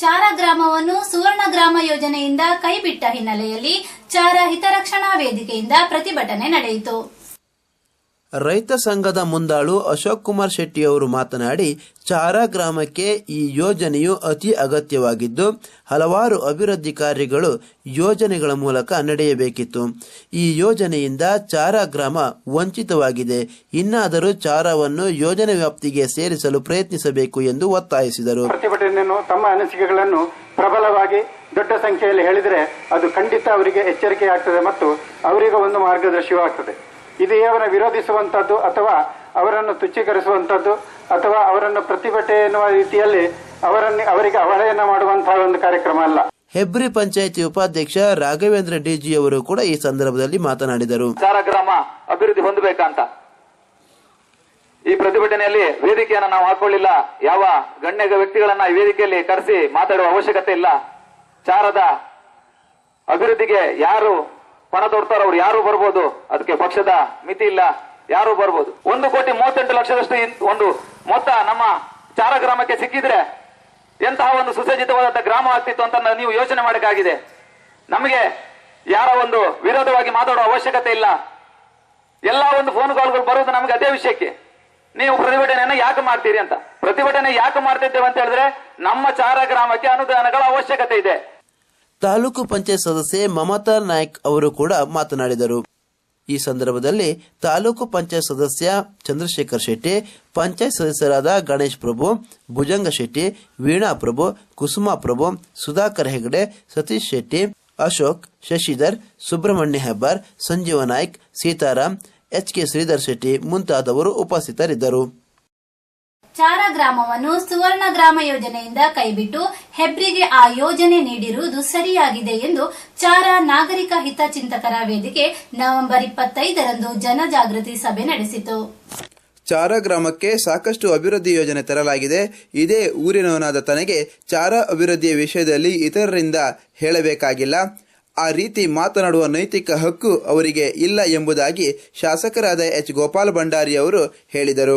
ಚಾರಾ ಗ್ರಾಮವನ್ನು ಸುವರ್ಣ ಗ್ರಾಮ ಯೋಜನೆಯಿಂದ ಕೈಬಿಟ್ಟ ಹಿನ್ನೆಲೆಯಲ್ಲಿ ಚಾರಾ ಹಿತರಕ್ಷಣಾ ವೇದಿಕೆಯಿಂದ ಪ್ರತಿಭಟನೆ ನಡೆಯಿತು. ರೈತ ಸಂಘದ ಮುಂದಾಳು ಅಶೋಕ್ ಕುಮಾರ್ ಶೆಟ್ಟಿ ಅವರು ಮಾತನಾಡಿ, ಚಾರಾ ಗ್ರಾಮಕ್ಕೆ ಈ ಯೋಜನೆಯು ಅತಿ ಅಗತ್ಯವಾಗಿದ್ದು ಹಲವಾರು ಅಭಿವೃದ್ಧಿ ಕಾರ್ಯಗಳು ಯೋಜನೆಗಳ ಮೂಲಕ ನಡೆಯಬೇಕಿತ್ತು. ಈ ಯೋಜನೆಯಿಂದ ಚಾರಾ ಗ್ರಾಮ ವಂಚಿತವಾಗಿದೆ. ಇನ್ನಾದರೂ ಚಾರಾವನ್ನು ಯೋಜನೆ ವ್ಯಾಪ್ತಿಗೆ ಸೇರಿಸಲು ಪ್ರಯತ್ನಿಸಬೇಕು ಎಂದು ಒತ್ತಾಯಿಸಿದರು. ಪ್ರತಿಭಟನೆಯನ್ನು ತಮ್ಮ ಅನಿಸಿಕೆಗಳನ್ನು ಪ್ರಬಲವಾಗಿ ದೊಡ್ಡ ಸಂಖ್ಯೆಯಲ್ಲಿ ಹೇಳಿದರೆ ಅದು ಖಂಡಿತ ಅವರಿಗೆ ಎಚ್ಚರಿಕೆ ಆಗ್ತದೆ ಮತ್ತು ಅವರಿಗೆ ಒಂದು ಮಾರ್ಗದರ್ಶಿಯಾಗ್ತದೆ. ಇದು ಅವರನ್ನು ವಿರೋಧಿಸುವಂತದ್ದು ಅಥವಾ ಅವರನ್ನು ತುಚ್ಛೀಕರಿಸುವಂತದ್ದು ಅಥವಾ ಅವರನ್ನು ಪ್ರತಿಭಟನೆ ಎನ್ನುವ ರೀತಿಯಲ್ಲಿ ಅವರಿಗೆ ಅವಹೇಳನ ಮಾಡುವಂತಹ ಒಂದು ಕಾರ್ಯಕ್ರಮ ಅಲ್ಲ. ಹೆಬ್ರಿ ಪಂಚಾಯಿತಿ ಉಪಾಧ್ಯಕ್ಷ ರಾಘವೇಂದ್ರ ಡಿಜಿ ಅವರು ಕೂಡ ಈ ಸಂದರ್ಭದಲ್ಲಿ ಮಾತನಾಡಿದರು. ಚಾರಾ ಗ್ರಾಮ ಅಭಿವೃದ್ಧಿ ಹೊಂದಬೇಕಂತ ಈ ಪ್ರತಿಭಟನೆಯಲ್ಲಿ ವೇದಿಕೆಯನ್ನು ನಾವು ಹಾಕೊಳ್ಳಿಲ್ಲ. ಯಾವ ಗಣ್ಯ ವ್ಯಕ್ತಿಗಳನ್ನ ಈ ವೇದಿಕೆಯಲ್ಲಿ ಕರೆಸಿ ಮಾತಾಡುವ ಅವಶ್ಯಕತೆ ಇಲ್ಲ. ಚಾರದ ಅಭಿವೃದ್ಧಿಗೆ ಯಾರು ಪಣ ತೊಡ್ತಾರೋ ಅವ್ರು ಯಾರು ಬರ್ಬೋದು. ಅದಕ್ಕೆ ಪಕ್ಷದ ಮಿತಿ ಇಲ್ಲ, ಯಾರು ಬರ್ಬೋದು. 1,38,00,000ದಷ್ಟು ಒಂದು ಮೊತ್ತ ನಮ್ಮ ಚಾರಾ ಗ್ರಾಮಕ್ಕೆ ಸಿಕ್ಕಿದ್ರೆ ಎಂತಹ ಒಂದು ಸುಸಜ್ಜಿತವಾದ ಗ್ರಾಮ ಆಗ್ತಿತ್ತು ಅಂತ ನೀವು ಯೋಚನೆ ಮಾಡಬೇಕಾಗಿದೆ. ನಮಗೆ ಯಾರ ಒಂದು ವಿರೋಧವಾಗಿ ಮಾತಾಡುವ ಅವಶ್ಯಕತೆ ಇಲ್ಲ. ಎಲ್ಲ ಒಂದು ಫೋನ್ ಕಾಲ್ಗಳು ಬರುವುದು ನಮಗೆ ಅದೇ ವಿಷಯಕ್ಕೆ. ನೀವು ಪ್ರತಿಭಟನೆಯನ್ನ ಯಾಕೆ ಮಾಡ್ತೀರಿ ಅಂತ. ಪ್ರತಿಭಟನೆ ಯಾಕೆ ಮಾಡ್ತಿದ್ದೇವೆ ಅಂತ ಹೇಳಿದ್ರೆ ನಮ್ಮ ಚಾರಾ ಗ್ರಾಮಕ್ಕೆ ಅನುದಾನಗಳ ಅವಶ್ಯಕತೆ ಇದೆ. ತಾಲೂಕು ಪಂಚಾಯತ್ ಸದಸ್ಯೆ ಮಮತಾ ನಾಯ್ಕ್ ಅವರು ಕೂಡ ಮಾತನಾಡಿದರು. ಈ ಸಂದರ್ಭದಲ್ಲಿ ತಾಲೂಕು ಪಂಚಾಯತ್ ಸದಸ್ಯ ಚಂದ್ರಶೇಖರ್ ಶೆಟ್ಟಿ, ಪಂಚಾಯತ್ ಸದಸ್ಯರಾದ ಗಣೇಶ್ ಪ್ರಭು, ಭುಜಂಗ ಶೆಟ್ಟಿ, ವೀಣಾ ಪ್ರಭು, ಕುಸುಮಾ ಪ್ರಭು, ಸುಧಾಕರ್ ಹೆಗಡೆ, ಸತೀಶ್ ಶೆಟ್ಟಿ, ಅಶೋಕ್, ಶಶಿಧರ್, ಸುಬ್ರಹ್ಮಣ್ಯ ಹೆಬ್ಬಾರ್, ಸಂಜೀವ ನಾಯ್ಕ್, ಸೀತಾರಾಮ್, ಎಚ್.ಕೆ. ಶ್ರೀಧರ್ ಶೆಟ್ಟಿ ಮುಂತಾದವರು ಉಪಸ್ಥಿತರಿದ್ದರು. ಚಾರಾ ಗ್ರಾಮವನ್ನು ಸುವರ್ಣ ಗ್ರಾಮ ಯೋಜನೆಯಿಂದ ಕೈಬಿಟ್ಟು ಹೆಬ್ರಿಗೆ ಆ ಯೋಜನೆ ನೀಡಿರುವುದು ಸರಿಯಾಗಿದೆ ಎಂದು ಚಾರಾ ನಾಗರಿಕ ಹಿತಚಿಂತಕರ ವೇದಿಕೆ ನವೆಂಬರ್ 25ರಂದು ಜನಜಾಗೃತಿ ಸಭೆ ನಡೆಸಿತು. ಚಾರಾ ಗ್ರಾಮಕ್ಕೆ ಸಾಕಷ್ಟು ಅಭಿವೃದ್ಧಿ ಯೋಜನೆ ತರಲಾಗಿದೆ. ಇದೇ ಊರಿನವನಾದ ತನಗೆ ಚಾರಾ ಅಭಿವೃದ್ಧಿಯ ವಿಷಯದಲ್ಲಿ ಇತರರಿಂದ ಹೇಳಬೇಕಾಗಿಲ್ಲ. ಆ ರೀತಿ ಮಾತನಾಡುವ ನೈತಿಕ ಹಕ್ಕು ಅವರಿಗೆ ಇಲ್ಲ ಎಂಬುದಾಗಿ ಶಾಸಕರಾದ ಎಚ್. ಗೋಪಾಲ್ ಭಂಡಾರಿ ಅವರು ಹೇಳಿದರು.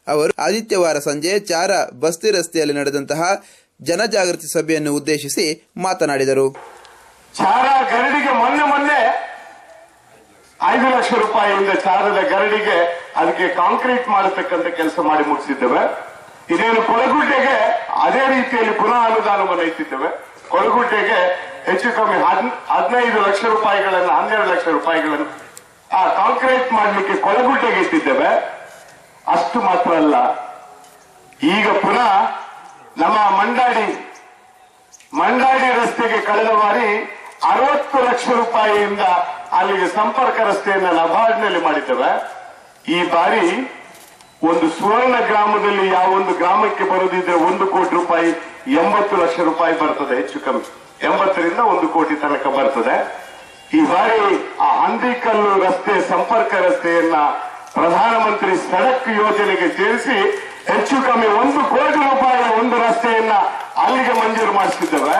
ಅವರು ಆದಿತ್ಯವಾರ ಸಂಜೆ ಚಾರಾ ಬಸ್ತಿ ರಸ್ತೆಯಲ್ಲಿ ನಡೆದಂತಹ ಜನಜಾಗೃತಿ ಸಭೆಯನ್ನು ಉದ್ದೇಶಿಸಿ ಮಾತನಾಡಿದರು. ಚಾರಾ ಗರಡಿಗೆ ಮೊನ್ನೆ 5 ಲಕ್ಷ ರೂಪಾಯಿಯಿಂದ ಚಾರದ ಗರಡಿಗೆ ಅದಕ್ಕೆ ಕಾಂಕ್ರೀಟ್ ಮಾಡತಕ್ಕಂಥ ಕೆಲಸ ಮಾಡಿ ಮುಗಿಸಿದ್ದೇವೆ. ಇದೇನು ಕೊಳಗುಡ್ಡೆಗೆ ಅದೇ ರೀತಿಯಲ್ಲಿ ಪುನಃ ಅನುದಾನವನ್ನು ಇಟ್ಟಿದ್ದೇವೆ. ಕೊಳಗುಡ್ಡೆಗೆ ಹೆಚ್ಚು ಕಮ್ಮಿ 15 ಲಕ್ಷ ರೂಪಾಯಿಗಳನ್ನು 12 ಲಕ್ಷ ರೂಪಾಯಿಗಳನ್ನು ಆ ಕಾಂಕ್ರೀಟ್ ಮಾಡಲಿಕ್ಕೆ ಕೊಳಗುಡ್ಡೆಗೆ ಇಟ್ಟಿದ್ದೇವೆ. ಅಷ್ಟು ಮಾತ್ರ ಅಲ್ಲ, ಈಗ ಪುನಃ ನಮ್ಮ ಮಂಡಾಡಿ ರಸ್ತೆಗೆ ಕಳೆದ ಬಾರಿ 60 ಲಕ್ಷ ರೂಪಾಯಿಯಿಂದ ಅಲ್ಲಿಗೆ ಸಂಪರ್ಕ ರಸ್ತೆಯನ್ನು ನಬಾರ್ಡ್ನಲ್ಲಿ ಮಾಡಿದ್ದೇವೆ. ಈ ಬಾರಿ ಒಂದು ಸುವರ್ಣ ಗ್ರಾಮದಲ್ಲಿ ಯಾವ ಒಂದು ಗ್ರಾಮಕ್ಕೆ ಬರುದಿದ್ರೆ 1 ಕೋಟಿ ರೂಪಾಯಿ 80 ಲಕ್ಷ ರೂಪಾಯಿ ಬರ್ತದೆ. ಹೆಚ್ಚು ಕಮ್ಮಿ 80ರಿಂದ 1 ಕೋಟಿ ತನಕ ಬರ್ತದೆ. ಈ ಬಾರಿ ಆ ಹಂದಿಕಲ್ಲು ರಸ್ತೆ ಸಂಪರ್ಕ ರಸ್ತೆಯನ್ನ ಪ್ರಧಾನಮಂತ್ರಿ ಸಡಕ್ ಯೋಜನೆಗೆ ಸೇರಿಸಿ ಹೆಚ್ಚು ಕಮ್ಮಿ 1 ಕೋಟಿ ರೂಪಾಯಿಯ ಒಂದು ರಸ್ತೆಯನ್ನ ಅಲ್ಲಿಗೆ ಮಂಜೂರು ಮಾಡಿಸಿದ್ದೇವೆ.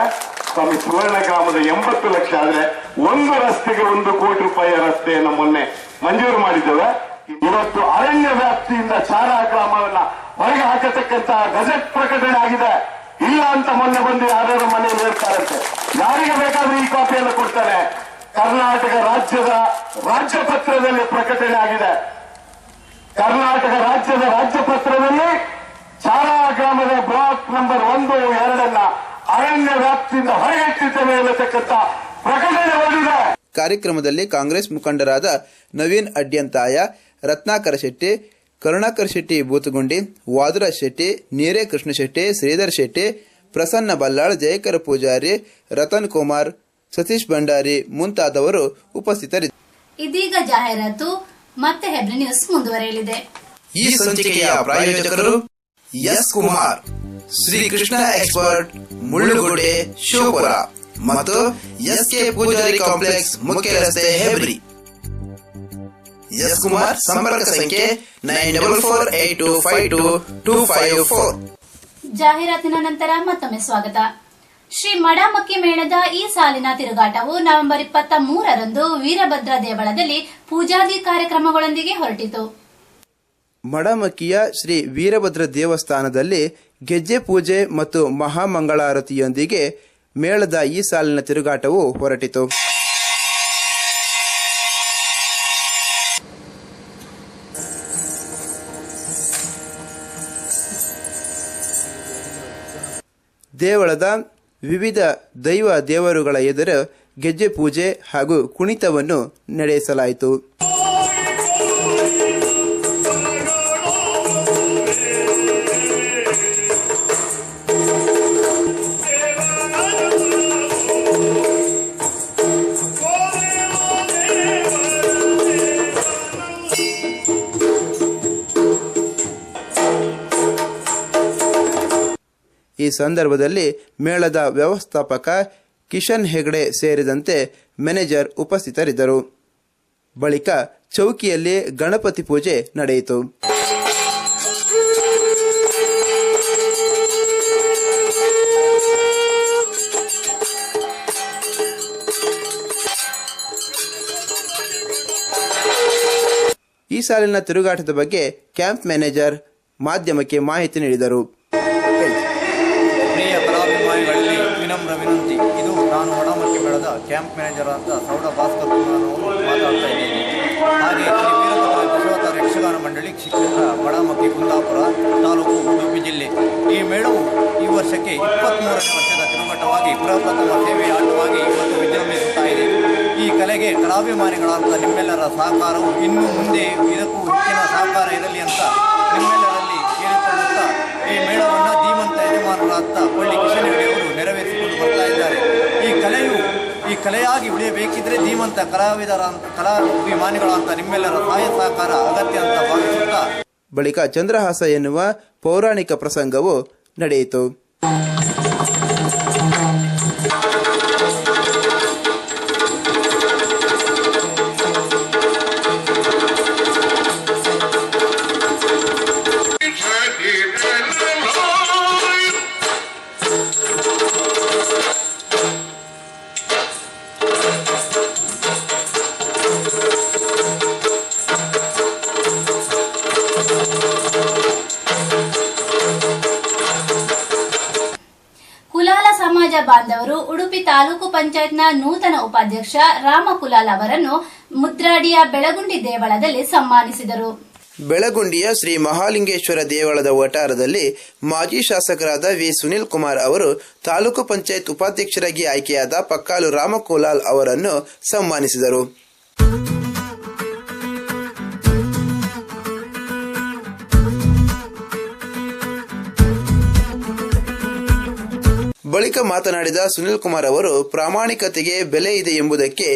ಸ್ವಾಮಿ ಸುವರ್ಣ ಗ್ರಾಮದ 80 ಲಕ್ಷ ಆದ್ರೆ ಒಂದು ರಸ್ತೆಗೆ 1 ಕೋಟಿ ರೂಪಾಯಿಯ ರಸ್ತೆಯನ್ನು ಮೊನ್ನೆ ಮಂಜೂರು ಮಾಡಿದ್ದೇವೆ. ಇವತ್ತು ಅರಣ್ಯ ವ್ಯಾಪ್ತಿಯಿಂದ ಚಾರಾ ಗ್ರಾಮವನ್ನ ಹೊರಗೆ ಹಾಕತಕ್ಕಂತಹ ಗಜೆಟ್ ಪ್ರಕಟಣೆ ಆಗಿದೆ. ಇಲ್ಲ ಅಂತ ಮೊನ್ನೆ ಬಂದು ಯಾರ್ಯಾರು ಮನೆಯಲ್ಲಿ ಹೇಳ್ತಾರಂತೆ. ಯಾರಿಗೆ ಬೇಕಾದ್ರೂ ಈ ಕಾಪಿಯನ್ನು ಕೊಡ್ತಾರೆ. ಕರ್ನಾಟಕ ರಾಜ್ಯದ ರಾಜ್ಯಪತ್ರದಲ್ಲಿ ಪ್ರಕಟಣೆ ಆಗಿದೆ. ಕರ್ನಾಟಕ ರಾಜ್ಯದ ರಾಜ್ಯಪತ್ರದಲ್ಲಿ ಚಾರಾ ಗ್ರಾಮದ ಬ್ಲಾಕ್ ನಂಬರ್ 1, 2 ಅರಣ್ಯ ವ್ಯಾಪ್ತಿಯಿಂದ ಹೊರಗಿಟ್ಟಿದ್ದೇವೆ ಎನ್ನತಕ್ಕಂಥ ಪ್ರಕಟಣೆ ಬಂದಿದೆ. ಕಾರ್ಯಕ್ರಮದಲ್ಲಿ ಕಾಂಗ್ರೆಸ್ ಮುಖಂಡರಾದ ನವೀನ್ ಅಡ್ಯಂತಾಯ, ರತ್ನಾಕರ ಶೆಟ್ಟಿ, ಕರುಣಾಕರ್ ಶೆಟ್ಟಿ ಬೂತಗುಂಡಿ, ವಾದುರಾಜ್ ಶೆಟ್ಟಿ, ನೀರೇ ಕೃಷ್ಣ ಶೆಟ್ಟಿ, ಶ್ರೀಧರ್ ಶೆಟ್ಟಿ, ಪ್ರಸನ್ನ ಬಲ್ಲಾಳ್, ಜಯಕರ ಪೂಜಾರಿ, ರತನ್ ಕುಮಾರ್, ಸತೀಶ್ ಭಂಡಾರಿ ಮುಂತಾದವರು ಉಪಸ್ಥಿತರಿದ್ದರು. ಇದೀಗ ಜಾಹೀರಾತು. ಮತ್ತೆ ಹೆಬ್ರಿ ನ್ಯೂಸ್ ಮುಂದುವರೆಯಲಿದೆ. ಈ ಸಂಚಿಕೆಯ ಪ್ರಾಯೋಜಕರು ಎಸ್ ಕುಮಾರ್, ಶ್ರೀ ಕೃಷ್ಣ ಎಕ್ಸ್ಪರ್ಟ್, ಮುಳ್ಳುಗೋಡೆ, ಶಿವಪುರ ಮತ್ತು ಎಸ್.ಕೆ. ಪೂಜಾರಿ ಕಾಂಪ್ಲೆಕ್ಸ್, ಮುಖ್ಯ ರಸ್ತೆ, ಹೆಬ್ರಿ. ಎಸ್ ಕುಮಾರ್ ಸಂಪರ್ಕ ಸಂಖ್ಯೆ 9448252254. ಜಾಹೀರಾತಿನ ನಂತರ ಮತ್ತೊಮ್ಮೆ ಸ್ವಾಗತ. ಶ್ರೀ ಮಡಮಕ್ಕಿ ಮೇಳದ ಈ ಸಾಲಿನ ತಿರುಗಾಟವು ನವೆಂಬರ್ 23ರಂದು ವೀರಭದ್ರ ದೇವಳದಲ್ಲಿ ಪೂಜಾದಿ ಕಾರ್ಯಕ್ರಮಗಳೊಂದಿಗೆ ಹೊರಟಿತು. ಮಡಮಕ್ಕಿಯ ಶ್ರೀ ವೀರಭದ್ರ ದೇವಸ್ಥಾನದಲ್ಲಿ ಗೆಜ್ಜೆ ಪೂಜೆ ಮತ್ತು ಮಹಾಮಂಗಳಾರತಿಯೊಂದಿಗೆ ಮೇಳದ ಈ ಸಾಲಿನ ತಿರುಗಾಟವು ಹೊರಟಿತು. ದೇವಳದ ವಿವಿಧ ದೈವ ದೇವರುಗಳ ಎದುರು ಗೆಜ್ಜೆ ಪೂಜೆ ಹಾಗೂ ಕುಣಿತವನ್ನು ನಡೆಸಲಾಯಿತು. ಈ ಸಂದರ್ಭದಲ್ಲಿ ಮೇಳದ ವ್ಯವಸ್ಥಾಪಕ ಕಿಶನ್ ಹೆಗಡೆ ಸೇರಿದಂತೆ ಮ್ಯಾನೇಜರ್ ಉಪಸ್ಥಿತರಿದ್ದರು. ಬಳಿಕ ಚೌಕಿಯಲ್ಲಿ ಗಣಪತಿ ಪೂಜೆ ನಡೆಯಿತು. ಈ ಸಾಲಿನ ತಿರುಗಾಟದ ಬಗ್ಗೆ ಕ್ಯಾಂಪ್ ಮ್ಯಾನೇಜರ್ ಮಾಧ್ಯಮಕ್ಕೆ ಮಾಹಿತಿ ನೀಡಿದರು. ಪ್ರಿಯ ಕಲಾಭಿಮಾನಿಗಳಲ್ಲಿ ವಿನಮ್ರ ವಿನಂತಿ. ಇದು ನಾನು ಹೊಡಮಕ್ಕಿ ಬೆಳೆದ ಕ್ಯಾಂಪ್ ಮ್ಯಾನೇಜರ್ ಅಂತ ಸೌಡ ಭಾಸ್ಕರ್ ಅವರು ಮಾತಾಡ್ತಾ ಇದ್ದೀನಿ. ಹಾಗೆ ಶ್ರೀ ವೀರಭದ್ರ ಬಸವತಾರ ಯಕ್ಷಗಾನ ಮಂಡಳಿ ಕ್ಷೇತ್ರ ಬಡಮಕ್ಕಿ ಕುಂದಾಪುರ ತಾಲೂಕು ಉಡುಪಿ ಜಿಲ್ಲೆ. ಈ ಮೇಳವು ಈ ವರ್ಷಕ್ಕೆ 23ನೇ ವರ್ಷದ ತಿರುಗಾಟವಾಗಿ ಪ್ರಪ್ರಥಮ ಸೇವೆಯ ಆಟವಾಗಿ ಇವತ್ತು ವಿಜೃಂಭಿಸುತ್ತಾ ಇದೆ. ಈ ಕಲೆಗೆ ಕಲಾಭಿಮಾನಿಗಳಾದ ನಿಮ್ಮೆಲ್ಲರ ಸಹಕಾರವು ಇನ್ನು ಮುಂದೆ ಇದಕ್ಕೂ ಹೆಚ್ಚಿನ ಸಹಕಾರ ಇರಲಿ ಅಂತ ನಿಮ್ಮೆಲ್ಲರಲ್ಲಿ ಕೇಳಿಕೊಳ್ಳುತ್ತಾ ಈ ಮೇಳವನ್ನು ಧೀಮಂತ ಯಜಮಾನರಾದ ಕೊಳ್ಳಿ ಕಿಶನ್ ಹೆಗಡೆ ಅವರು ನೆರವೇರಿಸಿಕೊಂಡು ಬರ್ತಾ ಇದ್ದಾರೆ. ಈ ಕಲೆಯಾಗಿ ಉಳಿಯಬೇಕಿದ್ರೆ ಧೀಮಂತ ಕಲಾಭಿಮಾನಿಗಳಂತ ನಿಮ್ಮೆಲ್ಲರ ಸಹಾಯ ಸಹಕಾರ ಅಗತ್ಯ ಅಂತ ಭಾವಿಸುತ್ತಾ ಬಳಿಕ ಚಂದ್ರಹಾಸ ಎನ್ನುವ ಪೌರಾಣಿಕ ಪ್ರಸಂಗವು ನಡೆಯಿತು. ಕುಲಾಲ ಸಮಾಜ ಬಾಂಧವರು ಉಡುಪಿ ತಾಲೂಕು ಪಂಚಾಯತ್ನ ನೂತನ ಉಪಾಧ್ಯಕ್ಷ ರಾಮ ಕುಲಾಲ್ ಅವರನ್ನು ಮುದ್ರಾಡಿಯ ಬೆಳಗುಂಡಿ ದೇವಳದಲ್ಲಿ ಸನ್ಮಾನಿಸಿದರು. ಬೆಳಗುಂಡಿಯ ಶ್ರೀ ಮಹಾಲಿಂಗೇಶ್ವರ ದೇವಳದ ವಠಾರದಲ್ಲಿ ಮಾಜಿ ಶಾಸಕರಾದ ವಿ ಸುನಿಲ್ ಕುಮಾರ್ ಅವರು ತಾಲೂಕು ಪಂಚಾಯತ್ ಉಪಾಧ್ಯಕ್ಷರಾಗಿ ಆಯ್ಕೆಯಾದ ಪಕ್ಕಾಲು ರಾಮ ಕುಲಾಲ್ ಅವರನ್ನು ಸನ್ಮಾನಿಸಿದರು. ಬಳಿಕ ಮಾತನಾಡಿದ ಸುನಿಲ್ ಕುಮಾರ್ ಅವರು ಪ್ರಾಮಾಣಿಕತೆಗೆ ಬೆಲೆ ಇದೆ ಎಂಬುದಕ್ಕೆ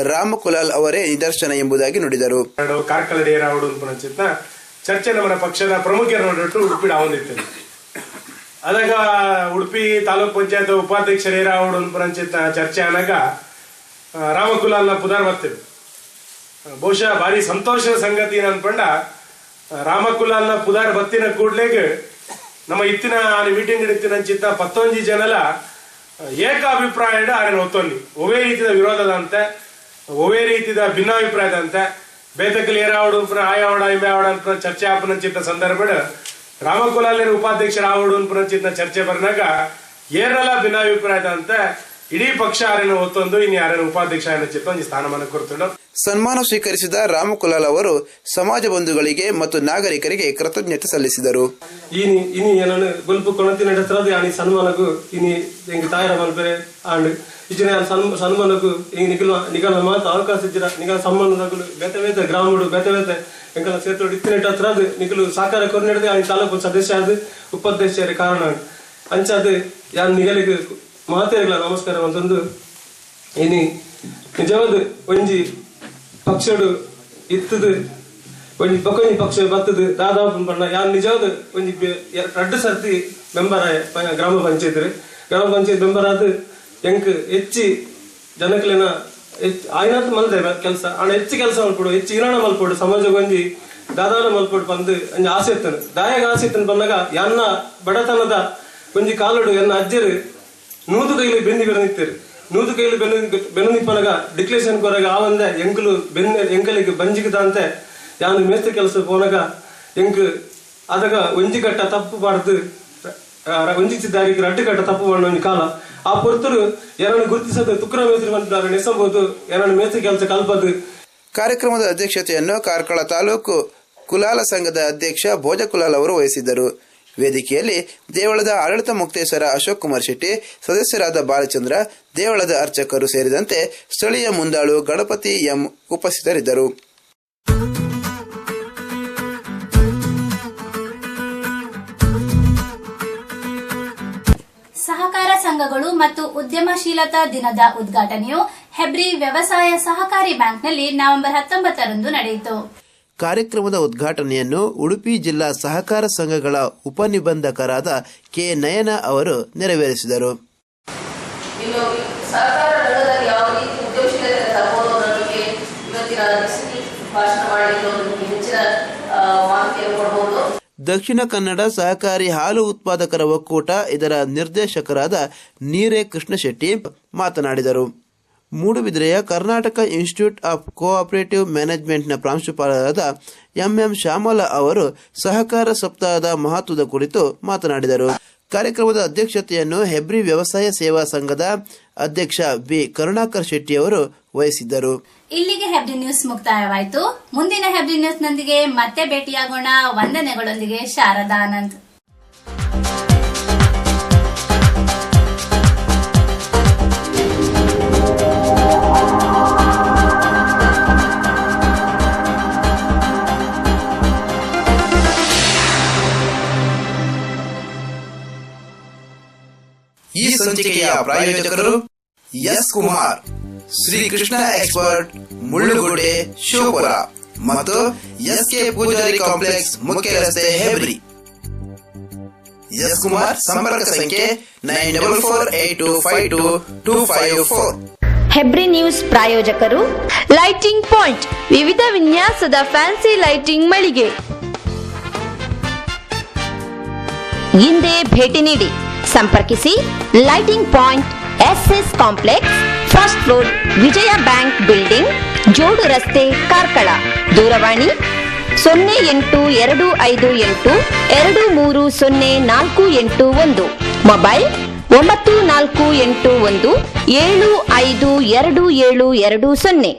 ರಾಮ ಕುಲಾಲ್ ಅವರೇ ನಿದರ್ಶನ ಎಂಬುದಾಗಿ ನುಡಿದರು. ಕಾರ್ಕಳಡಿ ರಾವಡು ಪಂಚಿತ್ನ ಚರ್ಚೆ ನಮ್ಮ ಪಕ್ಷದ ಪ್ರಮುಖರು ನೋಡಿಟ್ಟು ಉಡುಪಿ ಆವಂದಿತ್ತು. ಅದಾಗ ಉಡುಪಿ ತಾಲೂಕ್ ಪಂಚಾಯತ್ ಉಪಾಧ್ಯಕ್ಷರೇ ರಾವಡು ಪಂಚಿತ್ನ ಚರ್ಚೆ ಆನಾಗ ರಾಮ ಕುಲಾಲ್ನ ಪುನರ್ ಬರ್ತೇವೆ. ಬಹುಶಃ ಭಾರಿ ಸಂತೋಷದ ಸಂಗತಿ ಏನನ್ಪಂಡ ರಾಮ ಕುಲಾಲ್ನ ಪುನರ್ ಬತ್ತಿನ ಕೂಡ್ಲೆಗೆ ನಮ್ಮ ಇತ್ತಿನ ಮೀಟಿಂಗ್ ಇಡ್ತಿನ ಚಿತ್ತ 11 ಜನಲ ಏಕಾಭಿಪ್ರಾಯ ಆರೇನು ಒತ್ತೊಂದು ಒವೇ ರೀತಿಯ ವಿರೋಧದಂತೆ ಒವೇ ರೀತಿಯ ಭಿನ್ನಾಭಿಪ್ರಾಯದಂತೆ ಬೇತಕಲಿ ಏರಾವಡು ಆಯಾವಡ ಇಂಬಾವಡ ಅಂತ ಚರ್ಚೆ ಆಪನ ಚಿತ್ತ ಸಂದರ್ಭ ರಾಮ ಕುಲಾಲ್ ಉಪಾಧ್ಯಕ್ಷರ ಆವಡು ಅನ್ಪನ ಚಿತ್ತ ಚರ್ಚೆ ಬರ್ನಾಗ ಏರೆಲ್ಲ ಭಿನ್ನಾಭಿಪ್ರಾಯದಂತೆ ಇಡೀ ಪಕ್ಷ ಆರೇನು ಒತ್ತೊಂದು ಇನ್ನು ಯಾರೇನು ಉಪಾಧ್ಯಕ್ಷ ಚಿತ್ತ ಒಂದು ಸ್ಥಾನಮಾನ ಕೊಡ್ತಾರೆ. ಸನ್ಮಾನ ಸ್ವೀಕರಿಸಿದ ರಾಮ ಕುಲಾಲ್ ಅವರು ಸಮಾಜ ಬಂಧುಗಳಿಗೆ ಮತ್ತು ನಾಗರಿಕರಿಗೆ ಕೃತಜ್ಞತೆ ಸಲ್ಲಿಸಿದರು. ಇನಿ ಏನನ್ನು ಗುಲ್ಪು ಕೊಣತಿ ನಡೆಸೋದು ಆನಿ ಸನ್ಮಾನಗೂ ಇನಿ ಎಂಗೆ ತಾಯರ ಮಲ್ಪರೆ ಆಂಡ್ ಇಜಿನ ಸನ್ಮಾನಗೂ ಎಂಗೆ ನಿಗಲ ಮಾತು ಅವಕಾಶ ಇಜ್ಜಿರ ನಿಗಲ ಸಂಬಂಧಗಳು ಬೇತೆ ಗ್ರಾಮಗಳು ಬೇತೆ ಎಂಕಲ ಸೇತೋಡು ಇತ್ತಿನ ಹತ್ರದು ನಿಗಲು ಸಾಕಾರ ಕೊರ್ನೆಡದೆ ಆನಿ ತಾಲೂಕು ಸದಸ್ಯ ಆದ ಉಪಾಧ್ಯಕ್ಷರ ಕಾರಣ ಅಂಚಾದು ಯಾನ್ ನಿಗಲಿಗೆ ಮಾತೇರಿಗಳ ನಮಸ್ಕಾರ ಅಂತಂದು ಇನಿ ನಿಜವಾದ ಒಂಜಿ ಪಕ್ಷಡು ಇತ್ತದು ಒಂಜಿ ಬಕೊಂಜಿ ಪಕ್ಷ ಬತ್ತದು ದಾದಾಪು ಪಂಡ ಯಾನ್ ನಿಜವಾದ ಒಂಜಿ 2 ಸರ್ತಿ ಮೆಂಬರ್ ಗ್ರಾಮ ಪಂಚಾಯತ್ ಮೆಂಬರ್ ಆದ ಎಂಕ್ ಹೆಚ್ಚಿ ಜನಕಲಿನ ಆಯ್ನಾತ್ ಮಲ್ದೆ ಕೆಲಸ ಆಣ ಹೆಚ್ಚು ಕೆಲಸ ಮಲ್ಪಡು ಹೆಚ್ಚು ಇರಾಣ ಮಲ್ಪಡು ಸಮಾಜ ಒಂಜಿ ದಾದಾನ ಮಲ್ಪಡು ಬಂದು ಒಂಜಿ ಆಸೆ ಇತ್ತನು ದಾಯಾಗ ಆಸೆ ಇತ್ತನು ಬಂದಾಗ ಯಾನ್ನ ಬಡತನದ ಒಂಜಿ ಕಾಲಡು ಎನ್ನ ಅಜ್ಜರು 100 ಕೈಲಿ ಬೆಂದಿ ಬೆರನಿತ್ತರು 100 ಕೈಲಿ ಬೆನ್ನಿಪ್ಪನಗ ಡಿಕ್ಲೇಷನ್ ಕೊರಗ ಆವಂದೆ ಎಂಕಲು ಎಂಕಲಿಗೆ ಬಂಜಿಗದಂತೆ ಯಾನು ಮೇಸ್ತ ಕೆಲಸ ಪೋನಗ ಎಂಕ್ ಅದಗ ಒಂಜಿ ಗಟ್ಟ ತಪ್ಪು ಬಾರ್ದು ವಂಚಿಸಿದ್ದಾರೆ ಅಡ್ಡುಕಟ್ಟ ತಪ್ಪು ಮಾಡುವ ಕಾಲ ಆ ಪೊರ್ತರು ಎರನ್ನು ಗುರುತಿಸದ ತುಕ್ರ ಮೇಸ್ತ್ರಿ ಬಂದಿದ್ದಾರೆ ನೆಸಬಹುದು ಎರನ್ನು ಮೇಸ್ತ್ರಿ ಕೆಲಸ ಕಲ್ಪದು. ಕಾರ್ಯಕ್ರಮದ ಅಧ್ಯಕ್ಷತೆಯನ್ನು ಕಾರ್ಕಳ ತಾಲೂಕು ಕುಲಾಲ ಸಂಘದ ಅಧ್ಯಕ್ಷ ಭೋಜ ಕುಲಾಲ್ ಅವರು ವಹಿಸಿದ್ದರು. ವೇದಿಕೆಯಲ್ಲಿ ದೇವಳದ ಆಡಳಿತ ಮುಕ್ತೇಶ್ವರ ಅಶೋಕ್ ಕುಮಾರ್ ಶೆಟ್ಟಿ, ಸದಸ್ಯರಾದ ಬಾಲಚಂದ್ರ, ದೇವಳದ ಅರ್ಚಕರು ಸೇರಿದಂತೆ ಸ್ಥಳೀಯ ಮುಂದಾಳು ಗಣಪತಿ ಎಂ ಉಪಸ್ಥಿತರಿದ್ದರು. ಸಹಕಾರ ಸಂಘಗಳು ಮತ್ತು ಉದ್ಯಮಶೀಲತಾ ದಿನದ ಉದ್ಘಾಟನೆಯು ಹೆಬ್ರಿ ವ್ಯವಸಾಯ ಸಹಕಾರಿ ಬ್ಯಾಂಕ್ನಲ್ಲಿ ನವೆಂಬರ್ 19ರಂದು ನಡೆಯಿತು. ಕಾರ್ಯಕ್ರಮದ ಉದ್ಘಾಟನೆಯನ್ನು ಉಡುಪಿ ಜಿಲ್ಲಾ ಸಹಕಾರ ಸಂಘಗಳ ಉಪನಿಬಂಧಕರಾದ ಕೆ ನಯನ ಅವರು ನೆರವೇರಿಸಿದರು. ಇನ್ನು ಸಹಕಾರ ರಂಗದಲ್ಲಿ ಯಾವ ರೀತಿ ಉದ್ಯಮಶೀಲತೆ ತರಬಹುದು ಅನ್ನೋದಕ್ಕೆ ಇವತ್ತಿನ ಭಾಷಣ ಮಾಡಿ ಹೆಚ್ಚಿನ ಮಾಹಿತಿಯನ್ನು ಕೊಡಬಹುದು. ದಕ್ಷಿಣ ಕನ್ನಡ ಸಹಕಾರಿ ಹಾಲು ಉತ್ಪಾದಕರ ಒಕ್ಕೂಟ ಇದರ ನಿರ್ದೇಶಕರಾದ ನೀರೆ ಕೃಷ್ಣಶೆಟ್ಟಿ ಮಾತನಾಡಿದರು. ಮೂಡುಬಿದಿರೆಯ ಕರ್ನಾಟಕ ಇನ್ಸ್ಟಿಟ್ಯೂಟ್ ಆಫ್ ಕೋಆಪರೇಟಿವ್ ಮ್ಯಾನೇಜ್ಮೆಂಟ್ನ ಪ್ರಾಂಶುಪಾಲರಾದ ಎಂಎಂ ಶ್ಯಾಮಲ ಅವರು ಸಹಕಾರ ಸಪ್ತಾಹದ ಮಹತ್ವದ ಕುರಿತು ಮಾತನಾಡಿದರು. ಕಾರ್ಯಕ್ರಮದ ಅಧ್ಯಕ್ಷತೆಯನ್ನು ಹೆಬ್ರಿ ವ್ಯವಸಾಯ ಸೇವಾ ಸಂಘದ ಅಧ್ಯಕ್ಷ ಬಿ ಕರುಣಾಕರ್ ಶೆಟ್ಟಿ ಅವರು ವಹಿಸಿದ್ದರು. ಇಲ್ಲಿಗೆ ಹೆಬ್ರಿ ನ್ಯೂಸ್ ಮುಕ್ತಾಯವಾಯಿತು. ಮುಂದಿನ ಹೆಬ್ರಿ ನ್ಯೂಸ್ನೊಂದಿಗೆ ಮತ್ತೆ ಭೇಟಿಯಾಗೋಣ. ವಂದನೆಗಳೊಂದಿಗೆ ಶಾರದಾ ಆನಂದ್. ಈ ಸಂಚಿಕೆಯ ಪ್ರಾಯೋಜಕರು ಎಸ್ ಕುಮಾರ್, ಶ್ರೀಕೃಷ್ಣ ಎಕ್ಸ್ಪರ್ಟ್, ಮುಳ್ಳುಗುಡ್ಡೆ, ಶಿವಪುರ ಮತ್ತು ಎಸ್ಕೆ ಪೂಜಾರಿ ಕಾಂಪ್ಲೆಕ್ಸ್, ಮುಖ್ಯ ರಸ್ತೆ, ಹೆಬ್ರಿ. ಎಸ್ ಕುಮಾರ್ ಸಂಪರ್ಕ ಸಂಖ್ಯೆ 9448252254. ಹೆಬ್ರಿ ನ್ಯೂಸ್ ಪ್ರಾಯೋಜಕರು ಲೈಟಿಂಗ್ ಪಾಯಿಂಟ್, ವಿವಿಧ ವಿನ್ಯಾಸದ ಫ್ಯಾನ್ಸಿ ಲೈಟಿಂಗ್ ಮಳಿಗೆ. ಹಿಂದೆ ಭೇಟಿ ನೀಡಿ, ಸಂಪರ್ಕಿಸಿ. Lighting point, SS complex, first floor, Vijaya bank building, Jodurasthe, Karkala. ದೂರವಾಣಿ 082582304881. ಮೊಬೈಲ್ 9481752220.